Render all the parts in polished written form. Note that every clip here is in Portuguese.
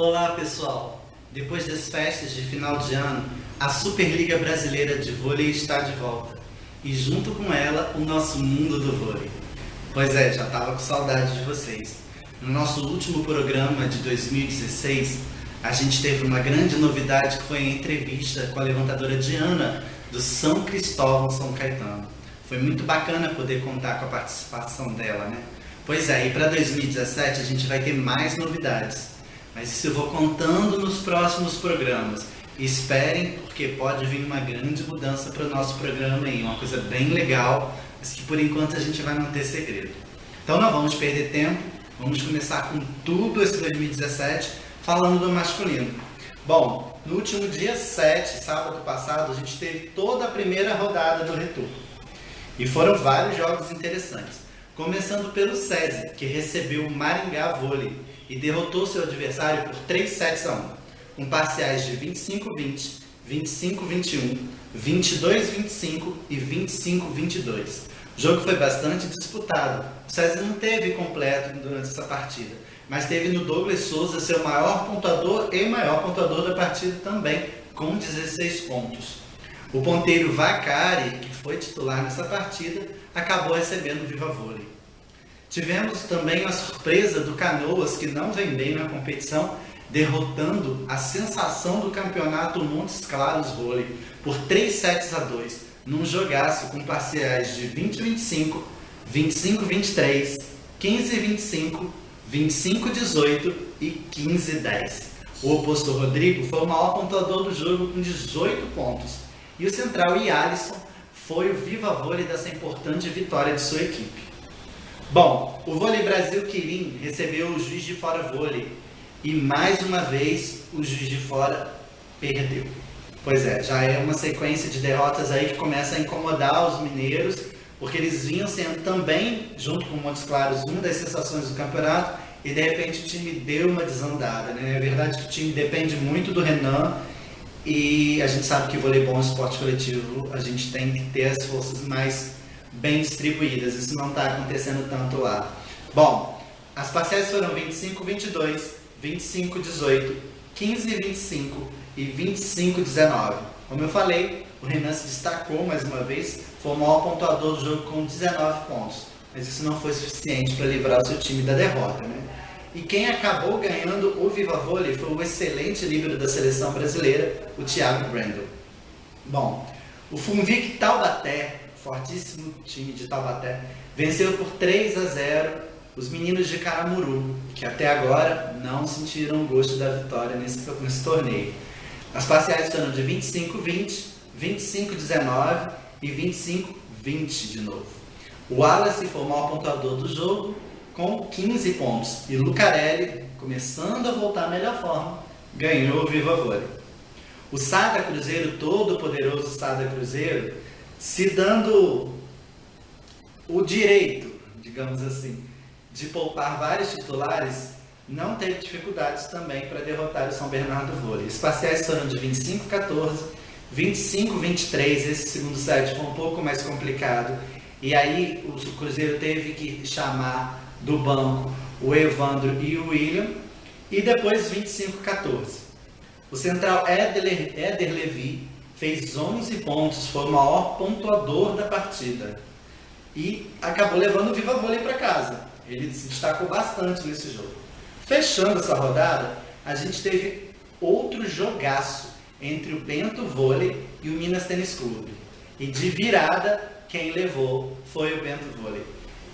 Olá pessoal, depois das festas de final de ano, a Superliga Brasileira de Vôlei está de volta e junto com ela o nosso mundo do vôlei. Pois é, já estava com saudade de vocês. No nosso último programa de 2016, a gente teve uma grande novidade que foi a entrevista com a levantadora Diana do São Cristóvão, São Caetano. Foi muito bacana poder contar com a participação dela, né? Pois é, e para 2017 a gente vai ter mais novidades. Mas isso eu vou contando nos próximos programas. E esperem, porque pode vir uma grande mudança para o nosso programa aí, uma coisa bem legal, mas que por enquanto a gente vai manter segredo. Então não vamos perder tempo, vamos começar com tudo esse 2017 falando do masculino. Bom, no último dia 7, sábado passado, a gente teve toda a primeira rodada do retorno. E foram vários jogos interessantes. Começando pelo SESI, que recebeu o Maringá Vôlei e derrotou seu adversário por 3-7-1, com parciais de 25-20, 25-21, 22-25 e 25-22. O jogo foi bastante disputado. O SESI não teve completo durante essa partida, mas teve no Douglas Souza seu maior pontuador e maior pontuador da partida também, com 16 pontos. O ponteiro Vacari, que foi titular nessa partida, acabou recebendo o Viva Vôlei. Tivemos também a surpresa do Canoas, que não vem bem na competição, derrotando a sensação do campeonato Montes Claros Vôlei por 3-2, num jogaço com parciais de 20-25, 25-23, 15-25, 25-18 e 15-10. O oposto Rodrigo foi o maior pontuador do jogo com 18 pontos. E o central Alisson foi o Viva Vôlei dessa importante vitória de sua equipe. Bom, o Vôlei Brasil Quirim recebeu o Juiz de Fora Vôlei e mais uma vez o Juiz de Fora perdeu. Pois é, já é uma sequência de derrotas aí que começa a incomodar os mineiros, porque eles vinham sendo também, junto com o Montes Claros, uma das sensações do campeonato e de repente o time deu uma desandada, né? É verdade que o time depende muito do Renan e a gente sabe que o voleibol é um esporte coletivo, a gente tem que ter as forças mais bem distribuídas, isso não está acontecendo tanto lá. Bom, as parciais foram 25-22, 25-18, 15-25 e 25-19. Como eu falei, o Renan se destacou mais uma vez, foi o maior pontuador do jogo com 19 pontos, mas isso não foi suficiente para livrar o seu time da derrota, né? E quem acabou ganhando o Viva Vôlei foi o excelente líbero da seleção brasileira, o Thiago Brandel. Bom, o Funvic Taubaté, fortíssimo time de Taubaté, venceu por 3-0 os meninos de Caramuru, que até agora não sentiram o gosto da vitória nesse torneio. As parciais foram de 25-20, 25-19 e 25-20 de novo. O Wallace foi o maior pontuador do jogo, com 15 pontos, e Lucarelli, começando a voltar à melhor forma, ganhou o Viva Vôlei. O Sada Cruzeiro, todo poderoso Sada Cruzeiro, se dando o direito, digamos assim, de poupar vários titulares, não teve dificuldades também para derrotar o São Bernardo Vôlei. Os parciais foram de 25-14, 25-23, esse segundo set foi um pouco mais complicado, e aí o Cruzeiro teve que chamar do banco o Evandro e o William, e depois 25-14. O central Éder Levi fez 11 pontos, foi o maior pontuador da partida e acabou levando o Viva Vôlei para casa. Ele se destacou bastante nesse jogo. Fechando essa rodada, a gente teve outro jogaço entre o Bento Vôlei e o Minas Tênis Clube. E de virada, quem levou foi o Bento Vôlei.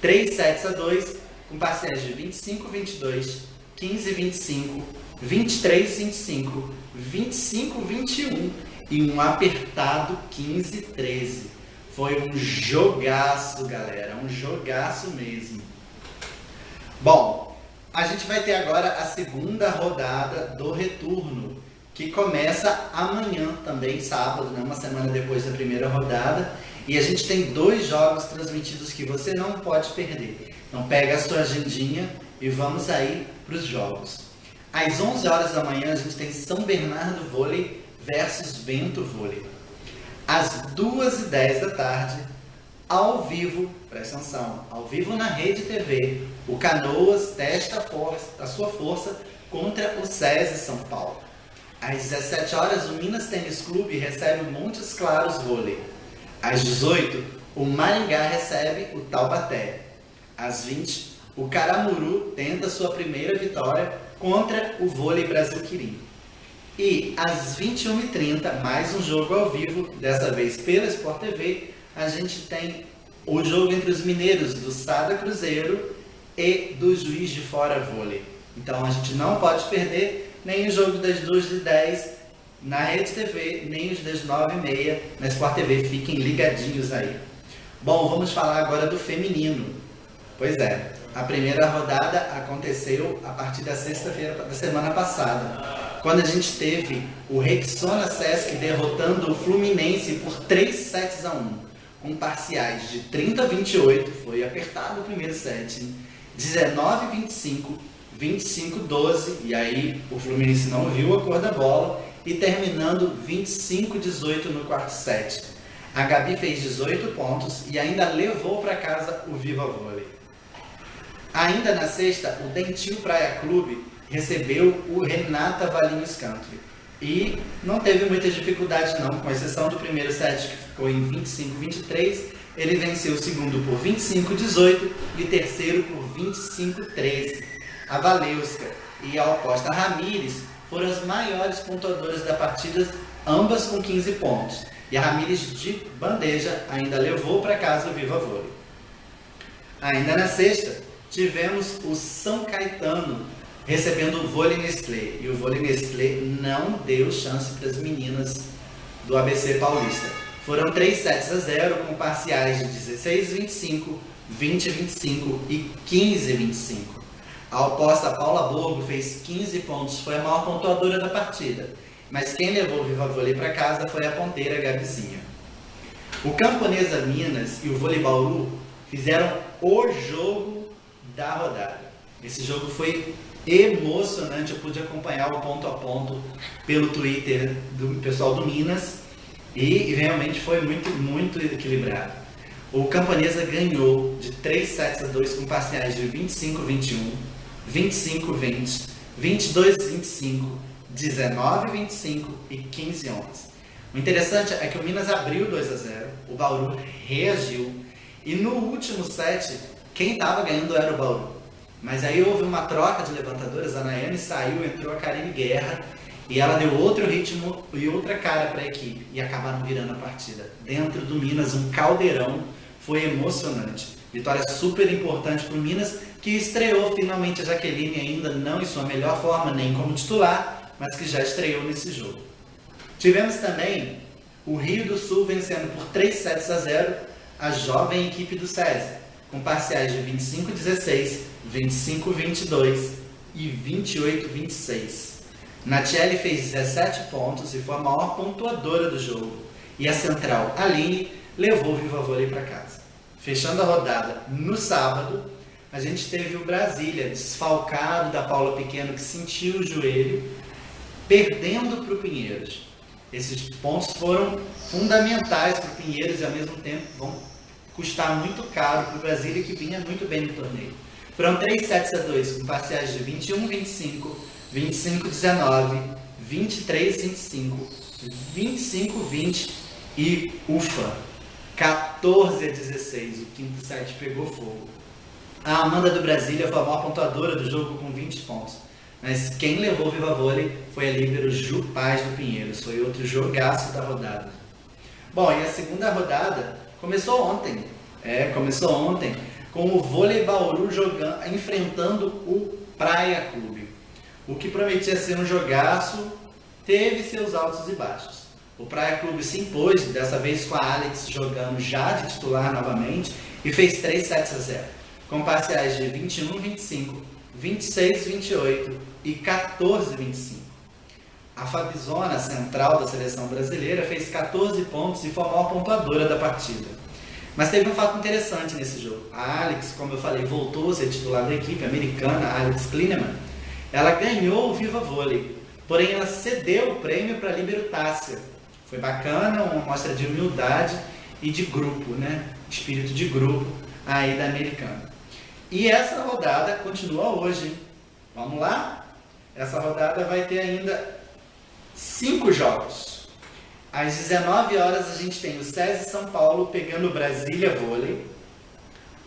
3-2, com parciais de 25-22, 15-25, 23-25, 25-21 e um apertado 15-13. Foi um jogaço, galera, um jogaço mesmo. Bom, a gente vai ter agora a segunda rodada do retorno, que começa amanhã também, sábado, né? Uma semana depois da primeira rodada. E a gente tem 2 jogos transmitidos que você não pode perder. Então pega a sua agendinha e vamos aí para os jogos. Às 11 horas da manhã a gente tem São Bernardo Vôlei versus Bento Vôlei. Às 2h10 da tarde, ao vivo, presta atenção, ao vivo na Rede TV, o Canoas testa a sua força contra o SESI São Paulo. Às 17 horas, o Minas Tênis Clube recebe o Montes Claros Vôlei. Às 18, o Maringá recebe o Taubaté. Às 20, o Caramuru tenta sua primeira vitória contra o Vôlei Brasil Quirim. E às 21h30, mais um jogo ao vivo, dessa vez pela Sport TV, a gente tem o jogo entre os mineiros do Sada Cruzeiro e do Juiz de Fora Vôlei. Então a gente não pode perder nem o jogo das 2h10 na Rede TV, nem os das 9h30 na Sport TV. Fiquem ligadinhos aí. Bom, vamos falar agora do feminino. Pois é, a primeira rodada aconteceu a partir da sexta-feira da semana passada, quando a gente teve o Rexona Sesc derrotando o Fluminense por 3-1, com parciais de 30-28, foi apertado o primeiro set, 19-25, 25-12, e aí o Fluminense não viu a cor da bola, e terminando 25-18 no quarto set. A Gabi fez 18 pontos e ainda levou para casa o Viva Vôlei. Ainda na sexta, o Dentil Praia Clube recebeu o Renata Valinhos Country. E não teve muita dificuldade não, com exceção do primeiro set que ficou em 25-23, ele venceu o segundo por 25-18 e o terceiro por 25-13. A Valeuska e a Costa Ramírez foram as maiores pontuadoras da partida, ambas com 15 pontos. E a Ramírez de bandeja ainda levou para casa o Viva Vôlei. Ainda na sexta, tivemos o São Caetano recebendo o Vôlei Nestlé. E o Vôlei Nestlé não deu chance para as meninas do ABC Paulista. Foram 3-0 com parciais de 16-25, 20-25 e 15-25. A oposta Paula Borgo fez 15 pontos, foi a maior pontuadora da partida. Mas quem levou o Viva Vôlei para casa foi a ponteira Gabizinha. O Camponesa Minas e o Vôlei Bauru fizeram o jogo da rodada. Esse jogo foi emocionante, eu pude acompanhar o ponto a ponto pelo Twitter do pessoal do Minas e realmente foi muito equilibrado. O Camponesa ganhou de 3-2 com parciais de 25-21, 25-20, 22-25, 19-25 e 15-11. O interessante é que o Minas abriu 2-0, o Bauru reagiu e no último set quem estava ganhando era o Bauru. Mas aí houve uma troca de levantadoras, a Nayane saiu, entrou a Karine Guerra e ela deu outro ritmo e outra cara para a equipe e acabaram virando a partida. Dentro do Minas, um caldeirão, foi emocionante. Vitória super importante para o Minas, que estreou finalmente a Jaqueline ainda não em sua melhor forma, nem como titular, mas que já estreou nesse jogo. Tivemos também o Rio do Sul vencendo por 3-0 a jovem equipe do SESI, com parciais de 25-16, 25-22 e 28-26. Natiele fez 17 pontos e foi a maior pontuadora do jogo. E a central Aline levou o Viva Vôlei para casa. Fechando a rodada no sábado, a gente teve o Brasília desfalcado da Paula Pequeno, que sentiu o joelho, perdendo para o Pinheiros. Esses pontos foram fundamentais para o Pinheiros e ao mesmo tempo vão custar muito caro para o Brasília, que vinha muito bem no torneio. Foram 3-2 com parciais de 21-25, 25-19, 23-25, 25-20 e ufa, 14-16. O quinto set pegou fogo. A Amanda do Brasília foi a maior pontuadora do jogo com 20 pontos. Mas quem levou o Viva Vôlei foi a líbero Ju Paz do Pinheiros. Foi outro jogaço da rodada. Bom, e a segunda rodada começou ontem. Começou ontem com o Vôlei Bauru enfrentando o Praia Clube. O que prometia ser um jogaço teve seus altos e baixos. O Praia Clube se impôs, dessa vez com a Alex jogando já de titular novamente, e fez 3-0, com parciais de 21-25, 26-28 e 14-25. A Fabizona, central da seleção brasileira, fez 14 pontos e foi a maior pontuadora da partida. Mas teve um fato interessante nesse jogo. A Alex, como eu falei, voltou a ser titular da equipe americana, a Alex Klineman. Ela ganhou o Viva Vôlei, porém ela cedeu o prêmio para a líbero Tássia. Foi bacana, uma mostra de humildade e de grupo, né? Espírito de grupo aí da americana. E essa rodada continua hoje, hein? Vamos lá? Essa rodada vai ter ainda 5 jogos. Às 19 horas a gente tem o SESI São Paulo pegando o Brasília Vôlei.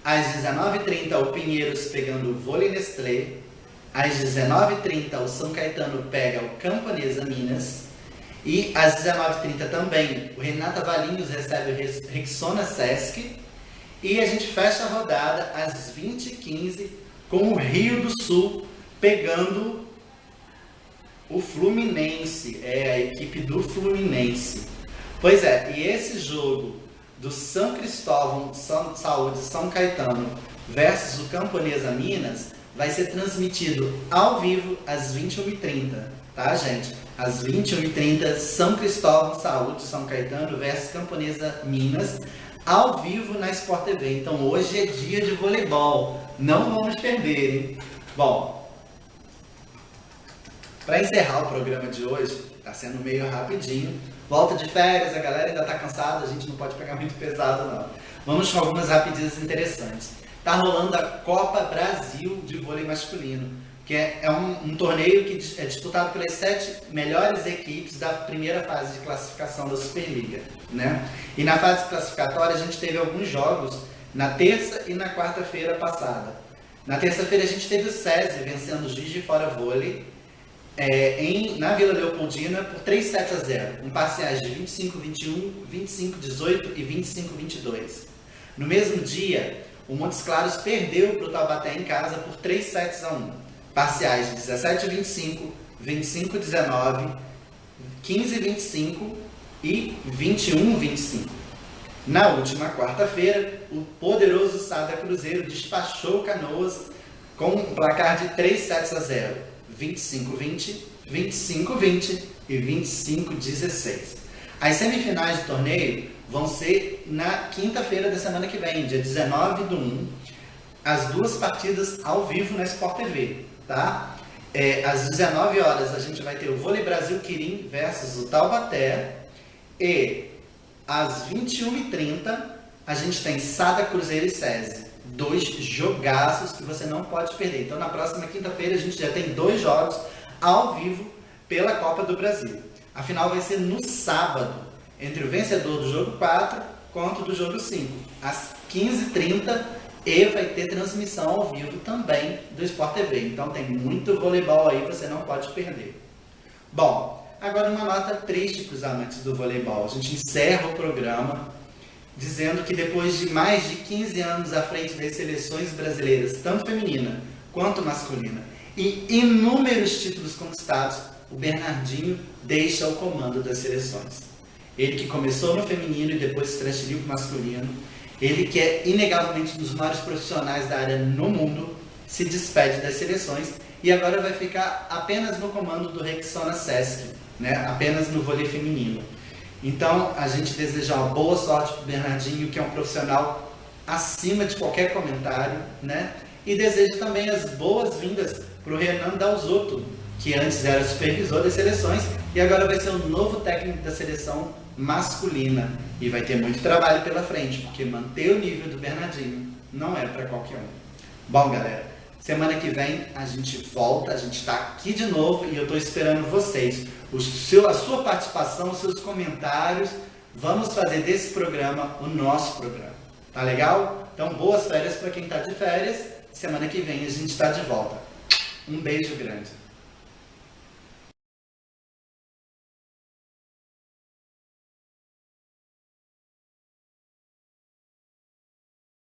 Às 19h30 o Pinheiros pegando o Vôlei Nestlé. Às 19h30 o São Caetano pega o Camponesa Minas. E às 19h30 também o Renata Valinhos recebe o Rexona Sesc. E a gente fecha a rodada às 20h15 com o Rio do Sul pegando o Fluminense, a equipe do Fluminense. Pois é, e esse jogo do São Cristóvão, Saúde, São Caetano versus o Camponesa Minas vai ser transmitido ao vivo às 21h30, tá, gente? Às 21h30, São Cristóvão, Saúde, São Caetano versus Camponesa Minas, ao vivo na Sport TV. Então hoje é dia de voleibol, não vamos perder, hein? Bom, para encerrar o programa de hoje, está sendo meio rapidinho, volta de férias, a galera ainda está cansada, a gente não pode pegar muito pesado não. Vamos com algumas rapidinhas interessantes. Está rolando a Copa Brasil de vôlei masculino, que é um torneio que é disputado pelas 7 melhores equipes da primeira fase de classificação da Superliga, né? E na fase classificatória a gente teve alguns jogos na terça e na quarta-feira passada. Na terça-feira a gente teve o SESI vencendo o Juiz de Fora Vôlei na Vila Leopoldina por 3-7-0, com parciais de 25-21, 25-18 e 25-22. No mesmo dia, o Montes Claros perdeu para o Taubaté em casa por 3-1, parciais de 17-25, 25-19, 15-25 e 21-25. Na última quarta-feira, o poderoso Sada Cruzeiro despachou Canoas com um placar de 3-0, 25-20, 25-20 e 25-16. As semifinais do torneio vão ser na quinta-feira da semana que vem, dia 19/1, as 2 partidas ao vivo na Sport TV, tá? Às 19 horas a gente vai ter o Vôlei Brasil Quirim versus o Taubaté, e às 21h30 a gente tem Sada Cruzeiro e SESI. 2 jogaços que você não pode perder. Então na próxima quinta-feira a gente já tem 2 jogos ao vivo pela Copa do Brasil. A final vai ser no sábado, entre o vencedor do jogo 4 contra o do jogo 5, às 15h30, e vai ter transmissão ao vivo também do Sport TV. Então tem muito voleibol aí, você não pode perder. Bom, agora uma nota triste para os amantes do voleibol. A gente encerra o programa dizendo que depois de mais de 15 anos à frente das seleções brasileiras, tanto feminina quanto masculina, e inúmeros títulos conquistados, o Bernardinho deixa o comando das seleções. Ele que começou no feminino e depois se transferiu para o masculino, ele que é inegavelmente um dos maiores profissionais da área no mundo, se despede das seleções e agora vai ficar apenas no comando do Rexona Sesc, né? Apenas no vôlei feminino. Então, a gente deseja uma boa sorte para o Bernardinho, que é um profissional acima de qualquer comentário, né? E desejo também as boas-vindas para o Renan Dalzotto, que antes era supervisor das seleções e agora vai ser o novo técnico da seleção masculina. E vai ter muito trabalho pela frente, porque manter o nível do Bernardinho não é para qualquer um. Bom, galera, semana que vem a gente volta, a gente está aqui de novo e eu estou esperando vocês. A sua participação, os seus comentários. Vamos fazer desse programa o nosso programa. Tá legal? Então, boas férias para quem está de férias. Semana que vem a gente está de volta. Um beijo grande.